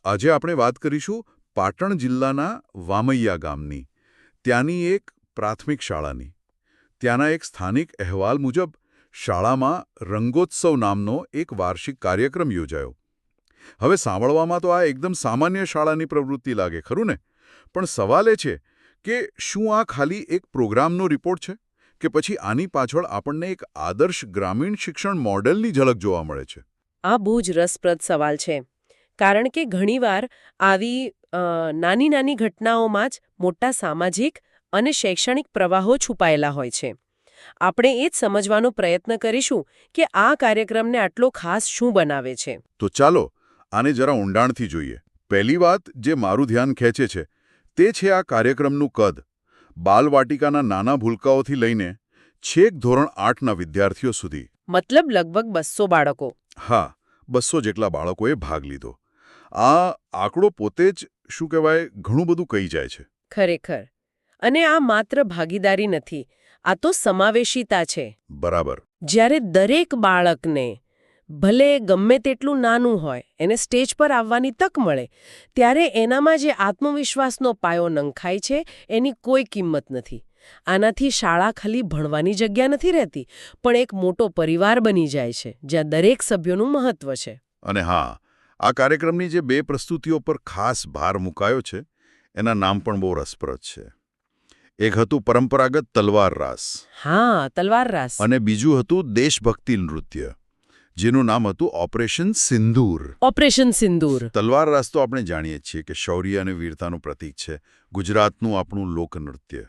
આજે આપણે વાત કરીશું પાટણ જિલ્લાના વામૈયા ગામની, ત્યાંની એક પ્રાથમિક શાળાની. ત્યાંના એક સ્થાનિક અહેવાલ મુજબ શાળામાં રંગોત્સવ નામનો એક વાર્ષિક કાર્યક્રમ યોજાયો. હવે સાંભળવામાં તો આ એકદમ સામાન્ય શાળાની પ્રવૃત્તિ લાગે, ખરું ને? પણ સવાલ એ છે કે શું આ ખાલી એક પ્રોગ્રામનો રિપોર્ટ છે કે પછી આની પાછળ આપણને એક આદર્શ ગ્રામીણ શિક્ષણ મોડેલની ઝલક જોવા મળે છે? આ બહુ જ રસપ્રદ સવાલ છે, કારણ કે ઘણીવાર આવી નાની નાની ઘટનાઓમાં જ મોટા સામાજિક અને શૈક્ષણિક પ્રવાહો છુપાયેલા હોય છે. આપણે એ જ સમજવાનો પ્રયત્ન કરીશું કે આ કાર્યક્રમને આટલો ખાસ શું બનાવે છે. તો ચાલો આને જરા ઊંડાણથી જોઈએ. પહેલી વાત જે મારું ધ્યાન ખેંચે છે તે છે આ કાર્યક્રમનું કદ. બાલવાટિકાના નાના ભૂલકાઓથી લઈને છેક ધોરણ 8ના વિદ્યાર્થીઓ સુધી. મતલબ લગભગ 200 બાળકો. હા, 200 જેટલા બાળકોએ ભાગ લીધો. આ આંકડો પોતે જ શું કહેવાય, ઘણું બધું કહી જાય છે. ખરેખર. અને આ માત્ર ભાગીદારી નથી, આ તો સમાવેશિતા છે. બરાબર. જ્યારે દરેક બાળકને, ભલે ગમે તેટલું નાનું હોય, એને સ્ટેજ પર આવવાની તક મળે, ત્યારે એનામાં જે આત્મવિશ્વાસનો પાયો નંખાય છે એની કોઈ કિંમત નથી. આનાથી શાળા ખાલી ભણવાની જગ્યા નથી રહેતી, પણ એક મોટો પરિવાર બની જાય છે જ્યાં દરેક સભ્યોનું મહત્વ છે. અને હા, આ કાર્યક્રમની જે 2 પ્રસ્તુતિઓ પર ખાસ ભાર મુકાયો છે એના નામ પણ બહુ રસપ્રદ છે. એક હતું પરંપરાગત તલવાર રાસ. હા, તલવાર રાસ. અને બીજું હતું દેશભક્તિ નૃત્ય, જેનું નામ હતું ઓપરેશન સિંદૂર. ઓપરેશન સિંદૂર. તલવાર રાસ તો આપણે જાણીએ છીએ કે શૌર્ય અને વીરતાનું પ્રતીક છે, ગુજરાતનું આપણું લોકનૃત્ય.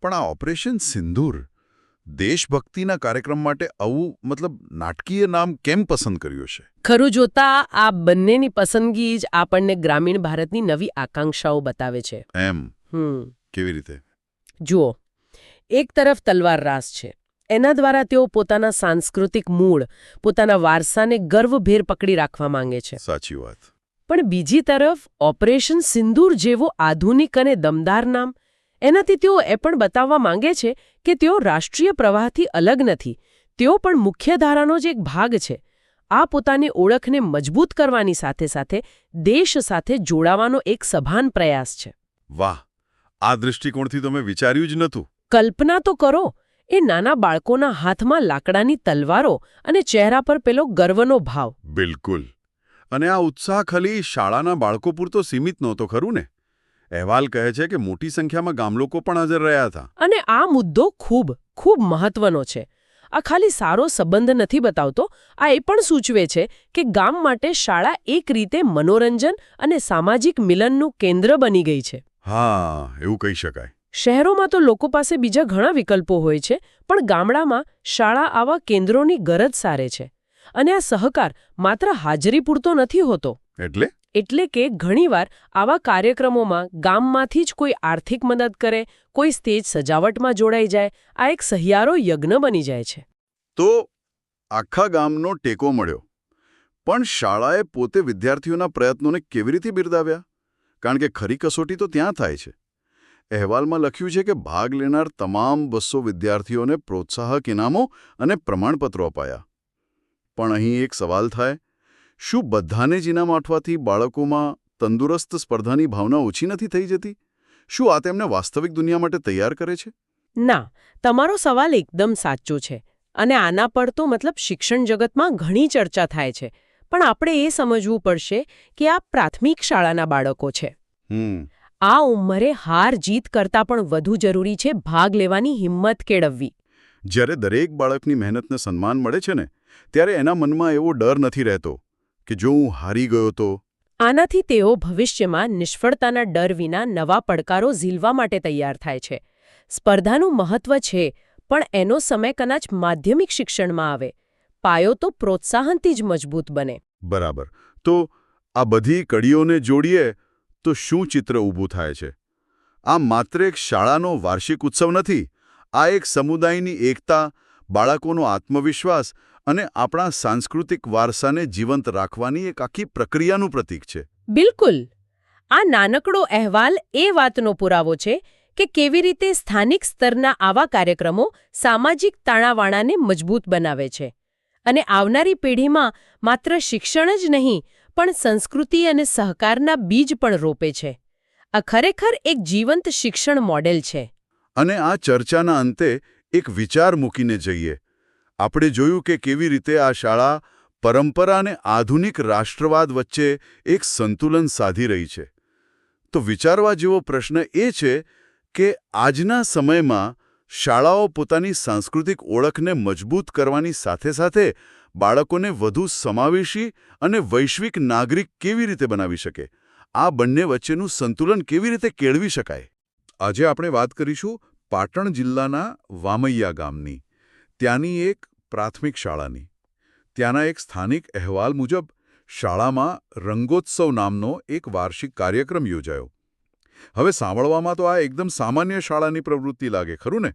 પણ આ ઓપરેશન સિંદૂર દેશભક્તિના કાર્યક્રમ માટે આવું નાટકીય નામ કેમ પસંદ કર્યું છે? ખરું જોતા આ બંનેની પસંદગી જ આપણને ગ્રામીણ ભારતની નવી આકાંક્ષાઓ બતાવે છે. એમ? કેવી રીતે? જુઓ, એક તરફ તલવાર રાસ છે. એના દ્વારા તેઓ પોતાના સાંસ્કૃતિક મૂળ, પોતાના વારસાને ગર્વભેર પકડી રાખવા માંગે છે. સાચી વાત. પણ બીજી તરફ ઓપરેશન સિંદૂર જેવો આધુનિક અને દમદાર નામ, એનાથી તેઓ એ પણ બતાવવા માંગે છે કે તેઓ રાષ્ટ્રીય પ્રવાહથી અલગ નથી. તેઓ પણ મુખ્યધારાનો જ એક ભાગ છે. આ પોતાની ઓળખને મજબૂત કરવાની સાથે સાથે દેશ સાથે જોડાવાનો એક સભાન પ્રયાસ છે. વાહ! આ દૃષ્ટિકોણથી તો મેં વિચાર્યું જ નહોતું. કલ્પના તો કરો, એ નાના બાળકોના હાથમાં લાકડાની તલવારો અને ચહેરા પર પેલો ગર્વનો ભાવ. બિલકુલ. અને આ ઉત્સાહ ખાલી શાળાના બાળકો પૂરતો સીમિત નહોતો, ખરું ને? અહેવાલ કહે છે કે મોટી સંખ્યામાં ગામલોકો પણ હાજર રહ્યા હતા. અને આ મુદ્દો ખૂબ ખૂબ મહત્વનો છે. આ ખાલી સારો સંબંધ નથી બતાવતો, આ એ પણ સૂચવે છે કે ગામ માટે શાળા એક રીતે મનોરંજન અને સામાજિક મિલનનું કેન્દ્ર બની ગઈ છે. હા, એવું કહી શકાય. શહેરોમાં તો લોકો પાસે બીજા ઘણા વિકલ્પો હોય છે, પણ ગામડામાં શાળા આવા કેન્દ્રોની ગરજ સારે છે. અને આ સહકાર માત્ર હાજરી પૂરતો નથી હોતો. એટલે કે ઘણીવાર આવા કાર્યક્રમોમાં ગામમાંથી જ કોઈ આર્થિક મદદ કરે, કોઈ સ્ટેજ સજાવટમાં જોડાઈ જાય, આ એક સહિયારો યજ્ઞ બની જાય છે. તો આખા ગામનો ટેકો મળ્યો. પણ શાળાએ પોતે વિદ્યાર્થીઓના પ્રયત્નોને કેવી રીતે બિરદાવ્યા? કારણ કે ખરી કસોટી તો ત્યાં થાય છે. અહેવાલમાં લખ્યું છે કે ભાગ લેનાર તમામ 200 વિદ્યાર્થીઓને પ્રોત્સાહક ઇનામો અને પ્રમાણપત્રો અપાયા. પણ અહીં એક સવાલ થાય, શું બધાને જ ઇનામ આપવાથી બાળકોમાં તંદુરસ્ત સ્પર્ધાની ભાવના ઓછી નથી થઈ જતી? શું આ તેમને વાસ્તવિક દુનિયા માટે તૈયાર કરે છે? ના, તમારો સવાલ એકદમ સાચો છે. અને આના પર તો શિક્ષણ જગતમાં ઘણી ચર્ચા થાય છે. પણ આપણે એ સમજવું પડશે કે આ પ્રાથમિક શાળાના બાળકો છે. આ ઉંમરે હાર જીત કરતાં પણ વધુ જરૂરી છે ભાગ લેવાની હિંમત કેળવવી. જ્યારે દરેક બાળકની મહેનતને સન્માન મળે છે ને, ત્યારે એના મનમાં એવો ડર નથી રહેતો કે જો હું હારી ગયો તો. આનાથી તેઓ ભવિષ્યમાં નિષ્ફળતાના ડર વિના નવા પડકારો ઝીલવા માટે તૈયાર થાય છે. સ્પર્ધાનું મહત્વ છે, પણ એનો સમય કદાચ માધ્યમિક શિક્ષણમાં આવે. પાયો તો પ્રોત્સાહનથી જ મજબૂત બને. બરાબર. તો આ બધી કડીઓને જોડીએ તો શું ચિત્ર ઊભું થાય છે? આ માત્ર એક શાળાનો વાર્ષિક ઉત્સવ નથી. આ એક સમુદાયની એકતા, બાળકોનો આત્મવિશ્વાસ અને આપણા સાંસ્કૃતિક વારસાને જીવંત રાખવાની એક આખી પ્રક્રિયાનું પ્રતીક છે. બિલકુલ. આ નાનકડો અહેવાલ એ વાતનો પુરાવો છે કે કેવી રીતે સ્થાનિક સ્તરના આવા કાર્યક્રમો સામાજિક તાણાવાણાને મજબૂત બનાવે છે અને આવનારી પેઢીમાં માત્ર શિક્ષણ જ નહીં પણ સંસ્કૃતિ અને સહકારના બીજ પણ રોપે છે. આ ખરેખર એક જીવંત શિક્ષણ મોડેલ છે. અને આ ચર્ચાના અંતે એક વિચાર મૂકીને જઈએ. આપણે જોયું કે કેવી રીતે આ શાળા પરંપરા અને આધુનિક રાષ્ટ્રવાદ વચ્ચે એક સંતુલન સાધી રહી છે. તો વિચારવા જેવો પ્રશ્ન એ છે કે આજના સમયમાં શાળાઓ પોતાની સાંસ્કૃતિક ઓળખને મજબૂત કરવાની સાથે સાથે બાળકોને વધુ સમાવેશી અને વૈશ્વિક નાગરિક કેવી રીતે બનાવી શકે? આ બંને વચ્ચેનું સંતુલન કેવી રીતે કેળવી શકાય? આજે આપણે વાત કરીશું પાટણ જિલ્લાના વામૈયા ગામની, ત્યાંની એક પ્રાથમિક શાળાની. ત્યાંના એક સ્થાનિક અહેવાલ મુજબ શાળામાં રંગોત્સવ નામનો એક વાર્ષિક કાર્યક્રમ યોજાયો. હવે સાંભળવામાં તો આ એકદમ સામાન્ય શાળાની પ્રવૃત્તિ લાગે, ખરું ને?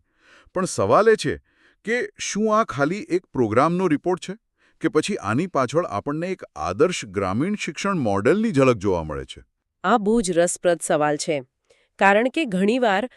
પણ સવાલ એ છે કે શું આ ખાલી એક પ્રોગ્રામનો રિપોર્ટ છે કે પછી આની પાછળ આપણને એક આદર્શ ગ્રામીણ શિક્ષણ મોડેલની ઝલક જોવા મળે છે? આ બહુ જ રસપ્રદ સવાલ છે. કારણ કે ઘણીવાર